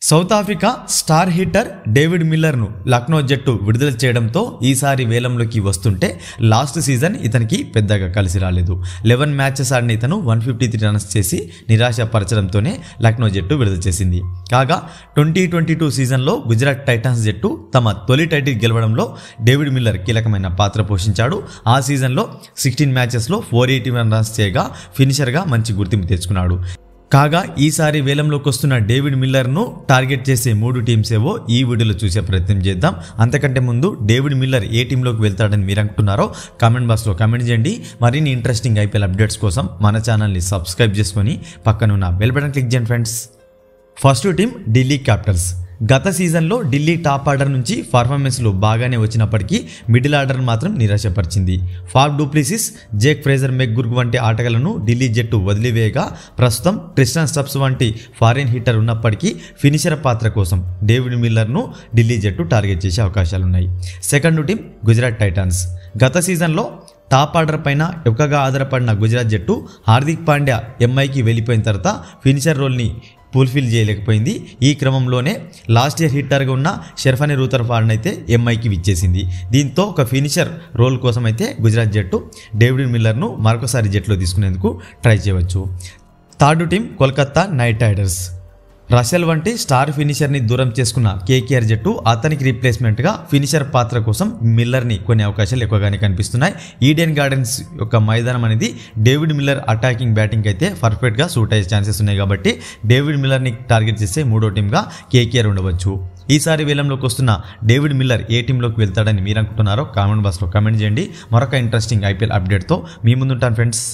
South Africa star hitter David మిల్లర్ను లక్నో జట్టు విడుదల చేయడంతో ఈసారి వేలంలోకి వస్తుంటే లాస్ట్ సీజన్ ఇతనికి పెద్దగా కలిసి రాలేదు. 11 మ్యాచెస్ ఆడిన ఇతను 153 రన్స్ చేసి నిరాశపరచడంతోనే లక్నో జట్టు విడుదల చేసింది. కాగా 2022 సీజన్లో గుజరాత్ టైటాన్స్ జట్టు తమ తొలి టైటిల్ గెలవడంలో డేవిడ్ మిల్లర్ కీలకమైన పాత్ర పోషించాడు. ఆ సీజన్లో 16 మ్యాచెస్లో 481 రన్స్ చేయగా ఫినిషర్గా మంచి గుర్తింపు తెచ్చుకున్నాడు. కాగా ఈసారి వేలంలోకి వస్తున్న డేవిడ్ మిల్లర్ను టార్గెట్ చేసే 3 టీమ్స్ ఏవో ఈ వీడియోలో చూసే ప్రయత్నం చేద్దాం. అంతకంటే ముందు డేవిడ్ మిల్లర్ ఏ టీంలోకి వెళ్తాడని మీరు అనుకుంటున్నారో కామెంట్ బాక్స్లో కామెంట్ చేయండి. మరిన్ని ఇంట్రెస్టింగ్ ఐపీఎల్ అప్డేట్స్ కోసం మన ఛానల్ని సబ్స్క్రైబ్ చేసుకొని పక్కనున్న బెల్ బటన్ క్లిక్ చేయండి friends. First team Delhi Capitals. గత సీజన్లో ఢిల్లీ టాప్ ఆర్డర్ నుంచి పర్ఫార్మెన్స్లు బాగానే వచ్చినప్పటికీ మిడిల్ ఆర్డర్ మాత్రం నిరాశపరిచింది. Faf du Plessis, Jake Fraser McGurk వంటి ఆటగాళ్లను ఢిల్లీ జట్టు వదిలివేయగా ప్రస్తుతం ట్రిస్టన్ స్టబ్స్ వంటి ఫారిన్ హిట్టర్ ఉన్నప్పటికీ ఫినిషర్ పాత్ర కోసం డేవిడ్ మిల్లర్ను ఢిల్లీ జట్టు టార్గెట్ చేసే అవకాశాలున్నాయి. Second team Gujarat Titans. గత సీజన్లో టాప్ ఆర్డర్ పైన ఎక్కువగా ఆధారపడిన గుజరాత్ జట్టు హార్దిక్ పాండ్యా ఎంఐకి వెళ్ళిపోయిన తర్వాత ఫినిషర్ రోల్ని ఫుల్ఫిల్ చేయలేకపోయింది. ఈ క్రమంలోనే లాస్ట్ ఇయర్ హిట్టర్గా ఉన్న షెర్ఫనీ రూథర్ఫర్డ్ అయితే ఎంఐకి విచ్చేసింది. దీంతో ఒక ఫినిషర్ రోల్ కోసం అయితే గుజరాత్ జట్టు డేవిడ్ మిల్లర్ను మరొకసారి జట్టులో తీసుకునేందుకు ట్రై చేయవచ్చు. Third team Kolkata night riders. Russell వంటి స్టార్ ఫినిషర్ని దూరం చేసుకున్న కేకేఆర్ జట్టు అతనికి రీప్లేస్మెంట్గా ఫినిషర్ పాత్ర కోసం మిల్లర్ని కొన్ని అవకాశాలు ఎక్కువగానే కనిపిస్తున్నాయి. ఈడెన్ గార్డెన్స్ యొక్క మైదానం అనేది డేవిడ్ మిల్లర్ అటాకింగ్ బ్యాటింగ్ అయితే పర్ఫెక్ట్గా సూట్ అయ్యే ఛాన్సెస్ ఉన్నాయి కాబట్టి డేవిడ్ మిల్లర్ని టార్గెట్ చేసే 3వ టీంగా కేకేఆర్ ఉండవచ్చు. ఈసారి వేలంలోకి వస్తున్న డేవిడ్ మిల్లర్ ఏ టీంలోకి వెళ్తాడని మీరు అనుకుంటున్నారో కామెంట్ బాక్స్లో కామెంట్ చేయండి. మరొక ఇంట్రెస్టింగ్ ఐపీఎల్ అప్డేట్తో మీ ముందుంటాను ఫ్రెండ్స్.